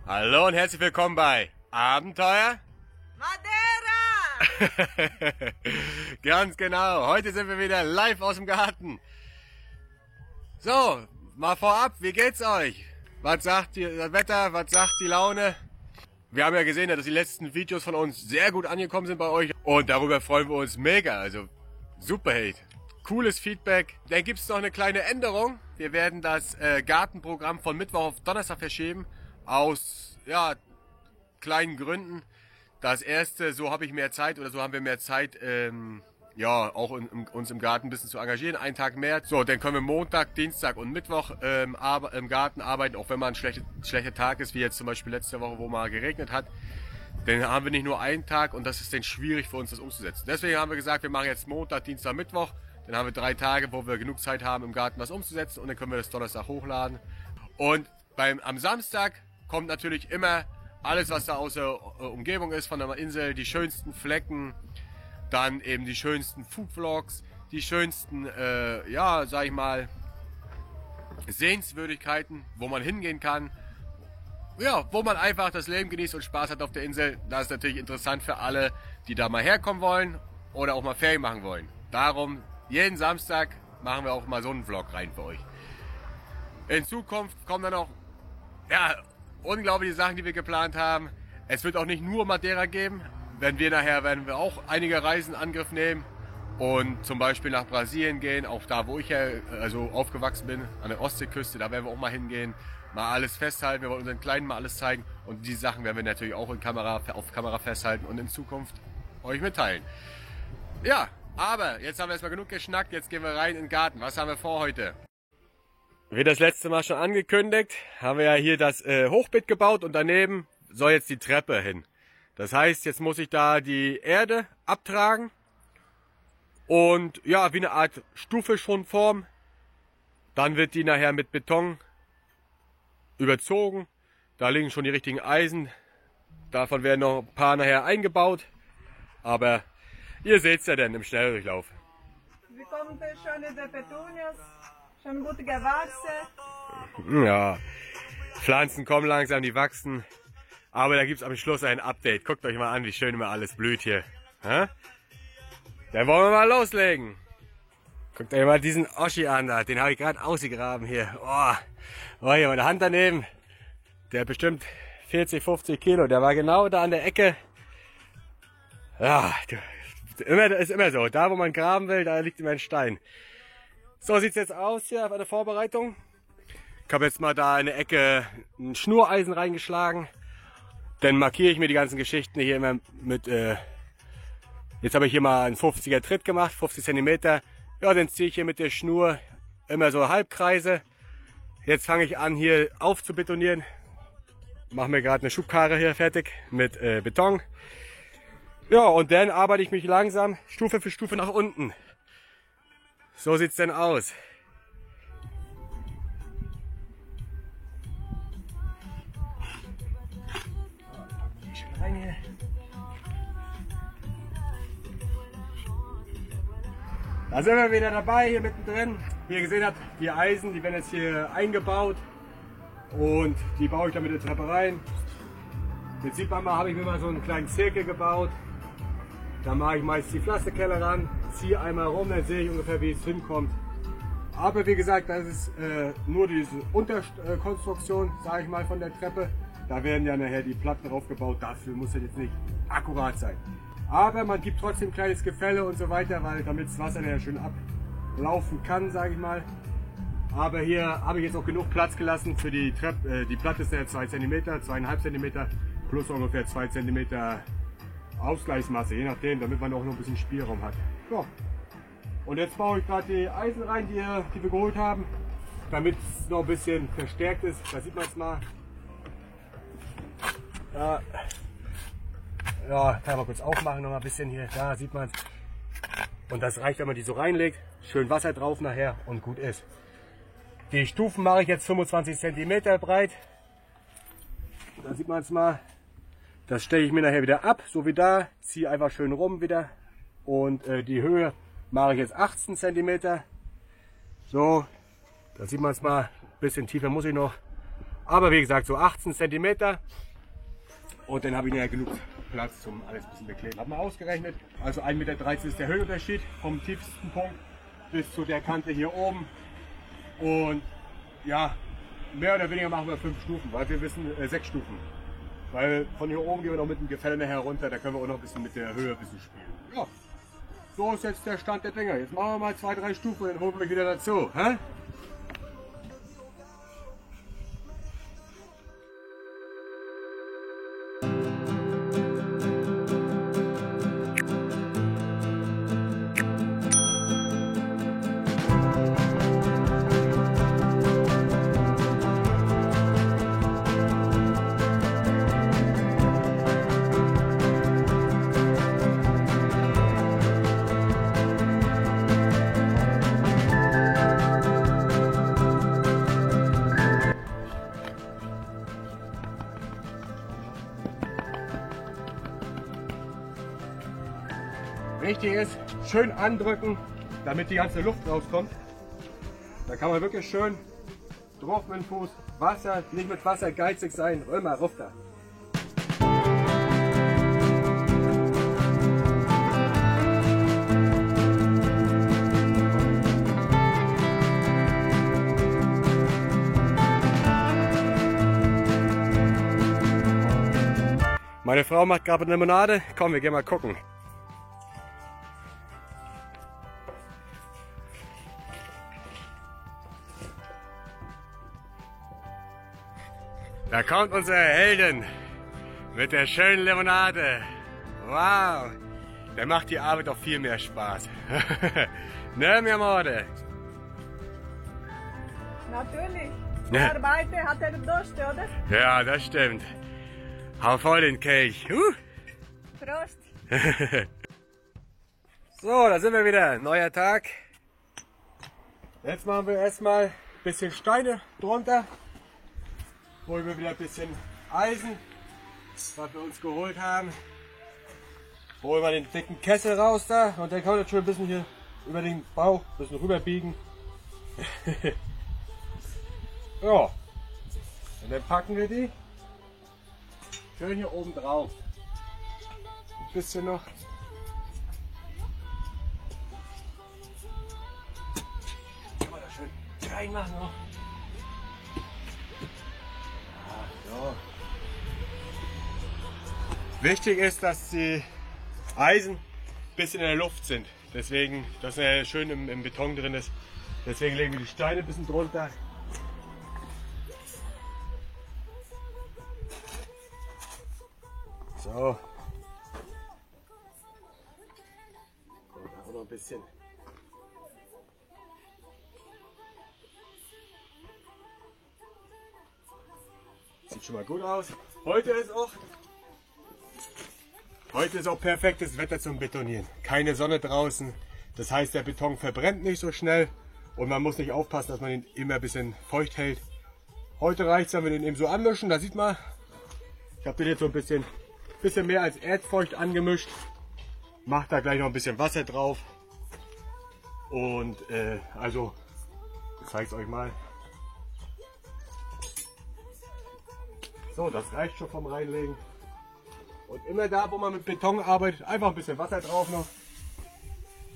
Hallo und herzlich willkommen bei Abenteuer Madeira! Ganz genau, heute sind wir wieder live aus dem Garten. So, mal vorab, wie geht's euch? Was sagt das Wetter, was sagt die Laune? Wir haben ja gesehen, dass die letzten Videos von uns sehr gut angekommen sind bei euch und darüber freuen wir uns mega, also super Hate. Cooles Feedback. Dann gibt es noch eine kleine Änderung. Wir werden das Gartenprogramm von Mittwoch auf Donnerstag verschieben. Aus kleinen Gründen. Das erste, so habe ich mehr Zeit oder so haben wir mehr Zeit, auch uns im Garten ein bisschen zu engagieren. Einen Tag mehr. So, dann können wir Montag, Dienstag und Mittwoch im Garten arbeiten, auch wenn mal ein schlechter Tag ist, wie jetzt zum Beispiel letzte Woche, wo mal geregnet hat. Dann haben wir nicht nur einen Tag und das ist dann schwierig für uns, das umzusetzen. Deswegen haben wir gesagt, wir machen jetzt Montag, Dienstag, Mittwoch. Dann haben wir 3 Tage, wo wir genug Zeit haben, im Garten was umzusetzen und dann können wir das Donnerstag hochladen. Und am Samstag kommt natürlich immer alles, was da aus der Umgebung ist, von der Insel, die schönsten Flecken, dann eben die schönsten Foodvlogs, die schönsten, sag ich mal, Sehenswürdigkeiten, wo man hingehen kann. Ja, wo man einfach das Leben genießt und Spaß hat auf der Insel. Das ist natürlich interessant für alle, die da mal herkommen wollen oder auch mal Ferien machen wollen. Darum, jeden Samstag machen wir auch mal so einen Vlog rein für euch. In Zukunft kommen dann auch, unglaubliche Sachen, die wir geplant haben. Es wird auch nicht nur Madeira geben. Werden wir auch einige Reisen in Angriff nehmen und zum Beispiel nach Brasilien gehen, auch da, wo ich ja aufgewachsen bin, an der Ostseeküste, da werden wir auch mal hingehen, mal alles festhalten, wir wollen unseren Kleinen mal alles zeigen und die Sachen werden wir natürlich auch auf Kamera festhalten und in Zukunft euch mitteilen. Ja, aber jetzt haben wir erstmal genug geschnackt, jetzt gehen wir rein in den Garten. Was haben wir vor heute? Wie das letzte Mal schon angekündigt, haben wir ja hier das Hochbeet gebaut und daneben soll jetzt die Treppe hin. Das heißt, jetzt muss ich da die Erde abtragen und ja, wie eine Art Stufenschonform. Dann wird die nachher mit Beton überzogen. Da liegen schon die richtigen Eisen. Davon werden noch ein paar nachher eingebaut. Aber ihr seht es ja dann im Schnelldurchlauf. Wie kommt schon die Petunias? Schon gut gewachsen? Ja, Pflanzen kommen langsam, die wachsen. Aber da gibt es am Schluss ein Update. Guckt euch mal an, wie schön immer alles blüht hier. Dann wollen wir mal loslegen. Guckt euch mal diesen Oschi an da. Den habe ich gerade ausgegraben hier. Oh, hier meine Hand daneben. Der hat bestimmt 40, 50 Kilo. Der war genau da an der Ecke. Ja, ist immer so. Da, wo man graben will, da liegt immer ein Stein. So sieht es jetzt aus hier bei der Vorbereitung. Ich habe jetzt mal da in der Ecke ein Schnureisen reingeschlagen. Dann markiere ich mir die ganzen Geschichten hier immer mit, jetzt habe ich hier mal einen 50er Tritt gemacht, 50 cm. Ja, dann ziehe ich hier mit der Schnur immer so Halbkreise. Jetzt fange ich an hier aufzubetonieren. Mache mir gerade eine Schubkarre hier fertig mit Beton. Ja, und dann arbeite ich mich langsam Stufe für Stufe nach unten. So sieht es denn aus. Da sind wir wieder dabei, hier mittendrin. Wie ihr gesehen habt, die Eisen, die werden jetzt hier eingebaut und die baue ich dann mit der Treppe rein. Jetzt sieht man mal, habe ich mir mal so einen kleinen Zirkel gebaut. Da mache ich meist die Pflasterkelle ran, ziehe einmal rum, dann sehe ich ungefähr, wie es hinkommt. Aber wie gesagt, das ist nur diese Unterkonstruktion, sage ich mal, von der Treppe. Da werden ja nachher die Platten draufgebaut, dafür muss das jetzt nicht akkurat sein. Aber man gibt trotzdem ein kleines Gefälle und so weiter, weil damit das Wasser nachher schön ablaufen kann, sage ich mal. Aber hier habe ich jetzt auch genug Platz gelassen für die Treppe. Die Platte ist ja 2 cm, 2,5 cm plus ungefähr 2 cm Ausgleichsmasse, je nachdem, damit man auch noch ein bisschen Spielraum hat. So. Und jetzt baue ich gerade die Eisen rein, die wir geholt haben, damit es noch ein bisschen verstärkt ist. Da sieht man es mal. Ja, kann man kurz aufmachen, noch mal ein bisschen hier. Da sieht man es. Und das reicht, wenn man die so reinlegt. Schön Wasser drauf nachher und gut ist. Die Stufen mache ich jetzt 25 cm breit. Da sieht man es mal. Das stelle ich mir nachher wieder ab, so wie da. Ziehe einfach schön rum wieder. Und die Höhe mache ich jetzt 18 cm. So, da sieht man es mal. Ein bisschen tiefer muss ich noch. Aber wie gesagt, so 18 cm. Und dann habe ich ja genug Platz zum alles ein bisschen bekleben. Habe mal ausgerechnet, also 1,13 Meter ist der Höhenunterschied vom tiefsten Punkt bis zu der Kante hier oben. Und ja, mehr oder weniger machen wir 5 Stufen, weil wir wissen 6 Stufen. Weil von hier oben gehen wir noch mit dem Gefälle nachher runter, da können wir auch noch ein bisschen mit der Höhe ein bisschen spielen. Ja, so ist jetzt der Stand der Dinge. Jetzt machen wir mal 2, 3 Stufen und dann holen wir mich wieder dazu. Hä? Wichtig ist, schön andrücken, damit die ganze Luft rauskommt. Da kann man wirklich schön drauf mit dem Fuß, Wasser, nicht mit Wasser geizig sein, immer runter. Meine Frau macht gerade eine Limonade, komm, wir gehen mal gucken. Da kommt unsere Heldin mit der schönen Limonade. Wow, der macht die Arbeit auch viel mehr Spaß. Ne, mi amore? Natürlich. Ja. Arbeite hat er Durst, oder? Ja, das stimmt. Hau voll den Kelch. Prost. So, da sind wir wieder. Neuer Tag. Jetzt machen wir erstmal ein bisschen Steine drunter. Holen wir wieder ein bisschen Eisen, was wir uns geholt haben. Holen wir den dicken Kessel raus da und dann kann man das schon ein bisschen hier über den Bauch ein bisschen rüber biegen. Ja, und dann packen wir die schön hier oben drauf. Ein bisschen noch. Kann man da schön reinmachen noch. So. Wichtig ist, dass die Eisen ein bisschen in der Luft sind. Deswegen, dass er schön im Beton drin ist. Deswegen legen wir die Steine ein bisschen drunter. So. Und da auch noch ein bisschen. Sieht schon mal gut aus. Heute ist auch perfektes Wetter zum Betonieren. Keine Sonne draußen. Das heißt, der Beton verbrennt nicht so schnell und man muss nicht aufpassen, dass man ihn immer ein bisschen feucht hält. Heute reicht es, wenn wir den eben so anmischen. Da sieht man, ich habe den jetzt so ein bisschen mehr als erdfeucht angemischt. Macht da gleich noch ein bisschen Wasser drauf. Und also, ich zeige es euch mal. So, das reicht schon vom Reinlegen. Und immer da, wo man mit Beton arbeitet, einfach ein bisschen Wasser drauf noch.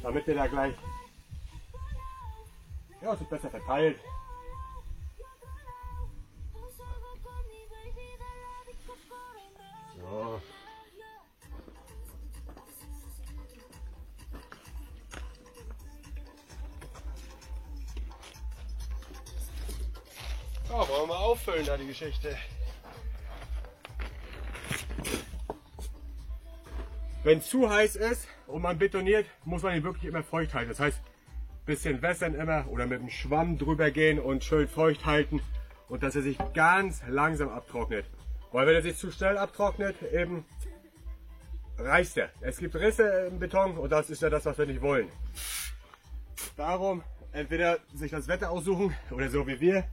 Damit der da gleich ja, so besser verteilt. So. Ja, wollen wir mal auffüllen da die Geschichte. Wenn es zu heiß ist und man betoniert, muss man ihn wirklich immer feucht halten. Das heißt, ein bisschen wässern immer oder mit dem Schwamm drüber gehen und schön feucht halten und dass er sich ganz langsam abtrocknet. Weil wenn er sich zu schnell abtrocknet, eben reißt er. Es gibt Risse im Beton und das ist ja das, was wir nicht wollen. Darum entweder sich das Wetter aussuchen oder so wie wir,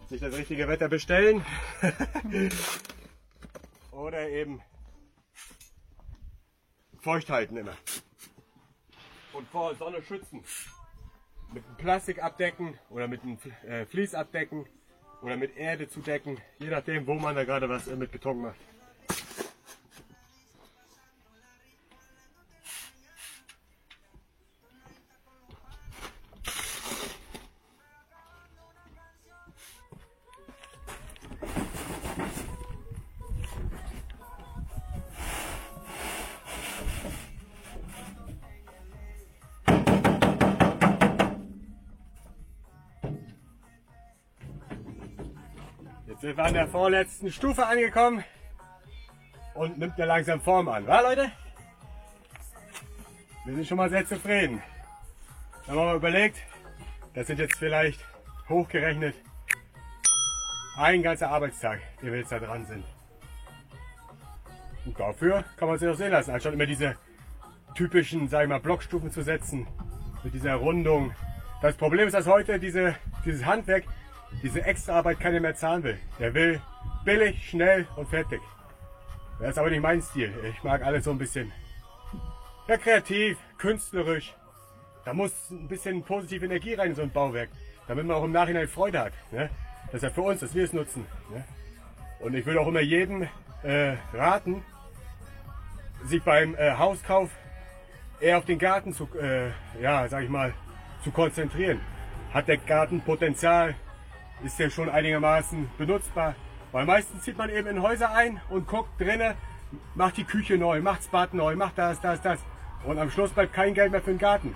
sich das richtige Wetter bestellen oder eben feucht halten immer. Und vor Sonne schützen. Mit einem Plastik abdecken oder mit einem Vlies abdecken. oder mit Erde zu decken, je nachdem, wo man da gerade was mit Beton macht. Jetzt sind wir an der vorletzten Stufe angekommen und nimmt ja langsam Form an, wa Leute? Wir sind schon mal sehr zufrieden. Dann haben wir mal überlegt, das sind jetzt vielleicht hochgerechnet ein ganzer Arbeitstag, den wir jetzt da dran sind. Und dafür kann man sich auch sehen lassen, anstatt immer diese typischen, sag ich mal, Blockstufen zu setzen, mit dieser Rundung. Das Problem ist, dass heute dieses Handwerk, diese Extraarbeit keiner mehr zahlen will. Der will billig, schnell und fertig. Das ist aber nicht mein Stil. Ich mag alles so ein bisschen ja, kreativ, künstlerisch. Da muss ein bisschen positive Energie rein in so ein Bauwerk, damit man auch im Nachhinein Freude hat. Ne? Das ist ja für uns, dass wir es nutzen. Ne? Und ich würde auch immer jedem raten, sich beim Hauskauf eher auf den Garten zu, ja, sag ich mal, zu konzentrieren. Hat der Garten Potenzial? Ist der schon einigermaßen benutzbar? Weil meistens zieht man eben in Häuser ein und guckt drinnen, macht die Küche neu, macht das Bad neu, macht das. Und am Schluss bleibt kein Geld mehr für den Garten.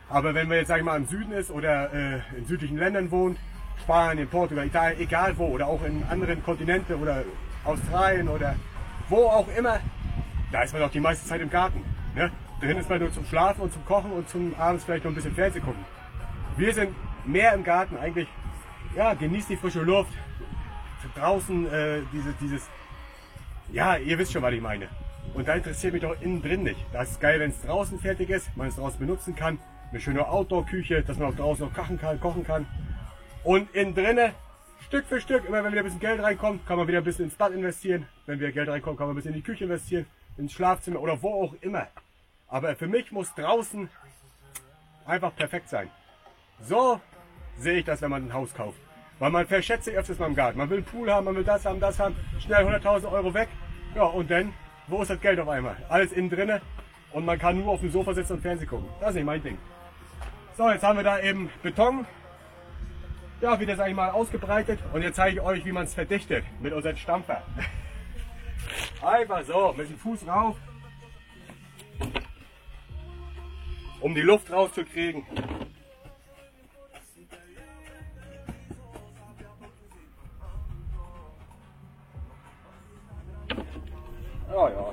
Aber wenn man jetzt, sag ich mal, im Süden ist oder in südlichen Ländern wohnt, Spanien, Portugal, Italien, egal wo, oder auch in anderen Kontinenten oder Australien oder wo auch immer, da ist man doch die meiste Zeit im Garten. Ne? Drin ist man nur zum Schlafen und zum Kochen und zum abends vielleicht noch ein bisschen Fernsehen gucken. Wir sind mehr im Garten eigentlich. Ja, genießt die frische Luft, draußen dieses, ja, ihr wisst schon, was ich meine. Und da interessiert mich doch innen drin nicht. Das ist geil, wenn es draußen fertig ist, man es draußen benutzen kann, eine schöne Outdoor-Küche, dass man auch draußen noch kochen kann. Und innen drinnen, Stück für Stück, immer wenn wieder ein bisschen Geld reinkommt, kann man wieder ein bisschen ins Bad investieren. Wenn wieder Geld reinkommt, kann man ein bisschen in die Küche investieren, ins Schlafzimmer oder wo auch immer. Aber für mich muss draußen einfach perfekt sein. So sehe ich das, wenn man ein Haus kauft. Weil man verschätzt sich öfters mal im Garten. Man will einen Pool haben, man will das haben, schnell 100.000 Euro weg. Ja, und dann, wo ist das Geld auf einmal? Alles innen drinne und man kann nur auf dem Sofa sitzen und Fernsehen gucken. Das ist nicht mein Ding. So, jetzt haben wir da eben Beton. Ja, wieder, sag ich mal, ausgebreitet. Und jetzt zeige ich euch, wie man es verdichtet mit unserem Stampfer. Einfach so, mit dem Fuß rauf. Um die Luft rauszukriegen. Oh ja.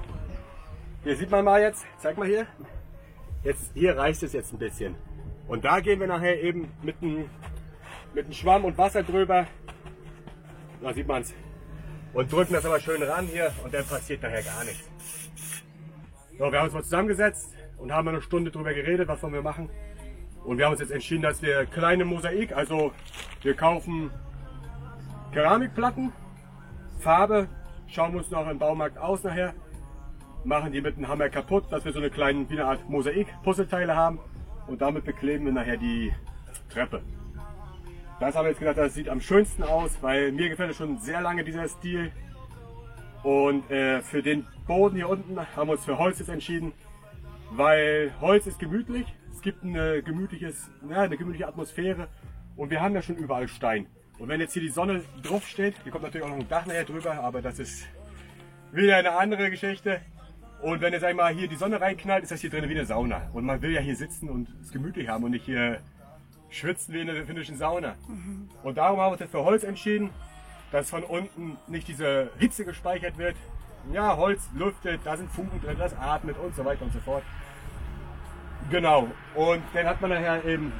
Hier sieht man mal jetzt, zeig mal hier. Jetzt, hier reicht es jetzt ein bisschen. Und da gehen wir nachher eben mit einem Schwamm und Wasser drüber. Da sieht man es. Und drücken das aber schön ran hier und dann passiert nachher gar nichts. So, wir haben uns mal zusammengesetzt und haben eine Stunde drüber geredet, was wollen wir machen. Und wir haben uns jetzt entschieden, dass wir kleine Mosaik, also wir kaufen Keramikplatten, Farbe, schauen wir uns noch im Baumarkt aus nachher, machen die mit einem Hammer kaputt, dass wir so eine kleine, wie eine Art Mosaik-Puzzleteile haben und damit bekleben wir nachher die Treppe. Das haben wir jetzt gedacht, das sieht am schönsten aus, weil mir gefällt schon sehr lange dieser Stil. Und für den Boden hier unten haben wir uns für Holz jetzt entschieden, weil Holz ist gemütlich, es gibt eine gemütliche Atmosphäre und wir haben ja schon überall Stein. Und wenn jetzt hier die Sonne drauf steht, hier kommt natürlich auch noch ein Dach nachher drüber, aber das ist wieder eine andere Geschichte. Und wenn jetzt einmal hier die Sonne reinknallt, ist das hier drin wie eine Sauna. Und man will ja hier sitzen und es gemütlich haben und nicht hier schwitzen wie in der finnischen Sauna. Und darum haben wir uns jetzt für Holz entschieden, dass von unten nicht diese Hitze gespeichert wird. Ja, Holz lüftet, da sind Fugen drin, das atmet und so weiter und so fort. Genau. Und dann hat man nachher eben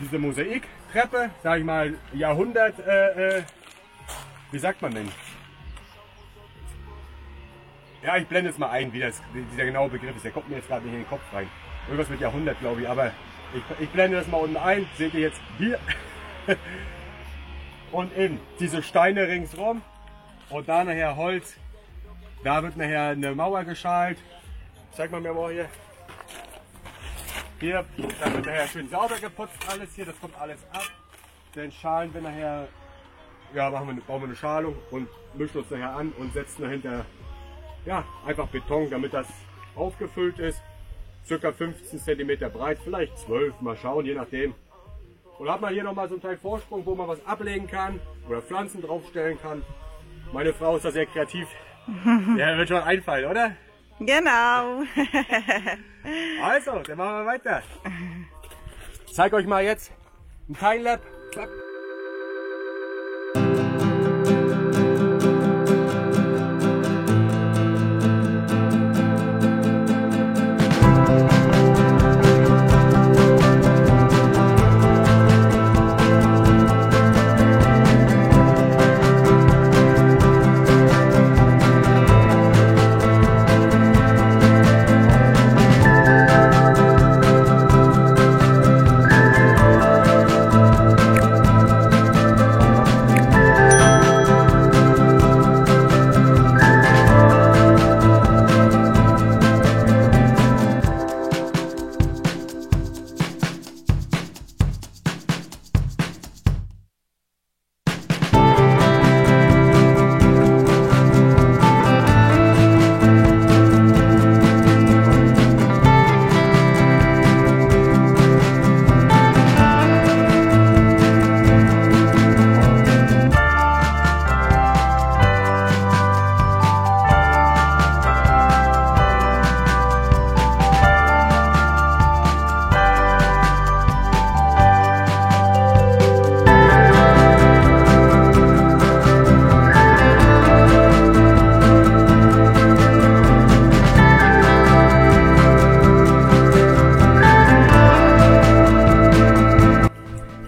diese Mosaiktreppe, sage ich mal, Jahrhundert, wie sagt man denn? Ja, ich blende es mal ein, wie dieser genaue Begriff ist. Der kommt mir jetzt gerade nicht in den Kopf rein. Irgendwas mit Jahrhundert, glaube ich, aber ich blende das mal unten ein. Seht ihr jetzt hier? Und eben diese Steine ringsrum und da nachher Holz. Da wird nachher eine Mauer geschalt. Zeig mal mir mal hier. Hier, da wird nachher schön sauber geputzt alles hier. Das kommt alles ab. Dann schalen wir nachher ja, bauen wir eine Schalung und mischen uns nachher an und setzen dahinter ja, einfach Beton, damit das aufgefüllt ist. Circa 15 cm breit, vielleicht 12, mal schauen, je nachdem. Und hat man hier nochmal so einen kleinen Vorsprung, wo man was ablegen kann oder Pflanzen draufstellen kann. Meine Frau ist da sehr kreativ. Ja, wird schon einfallen, oder? Genau. Also, dann machen wir weiter. Ich zeige euch mal jetzt ein Timelap. Zack.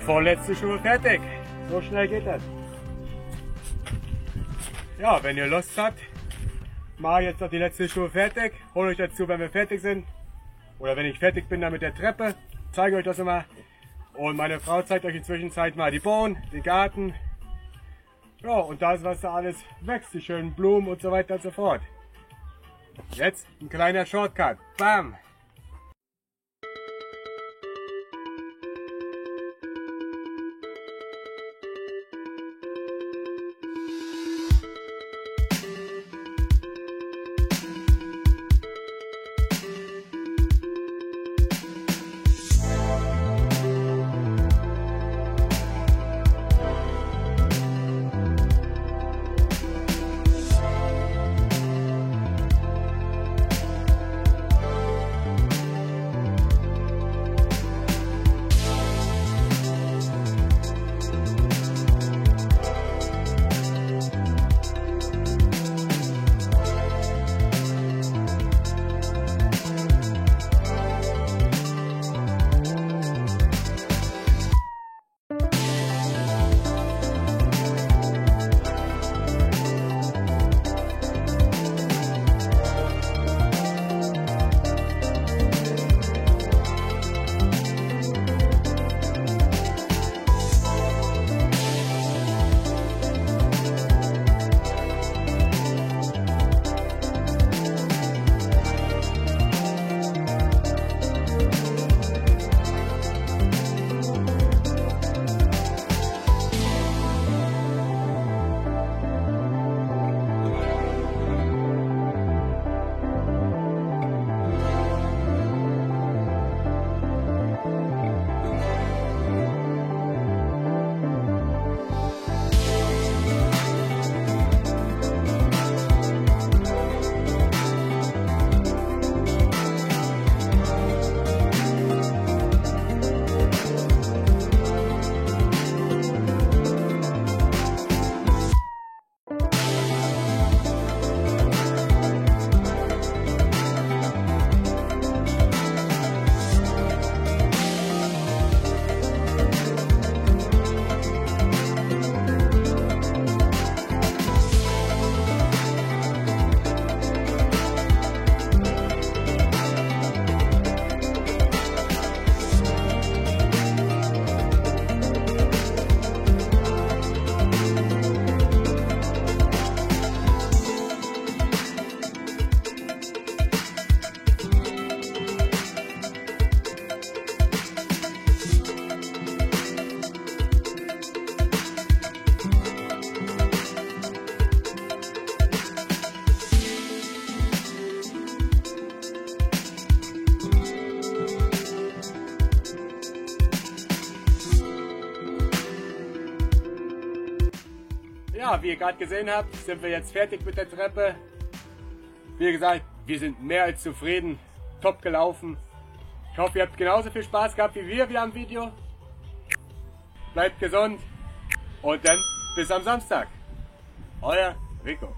Vorletzte Schuhe fertig. So schnell geht das. Ja, wenn ihr Lust habt, mache ich jetzt noch die letzte Schuhe fertig. Hole euch dazu, wenn wir fertig sind. Oder wenn ich fertig bin dann mit der Treppe. Zeige euch das immer. Und meine Frau zeigt euch in der Zwischenzeit mal die Bohnen, den Garten. Ja, und das, was da alles wächst. Die schönen Blumen und so weiter und so fort. Jetzt ein kleiner Shortcut. Bam! Ja, wie ihr gerade gesehen habt, sind wir jetzt fertig mit der Treppe. Wie gesagt, wir sind mehr als zufrieden. Top gelaufen. Ich hoffe, ihr habt genauso viel Spaß gehabt wie wir wieder am Video. Bleibt gesund und dann bis am Samstag. Euer Rico.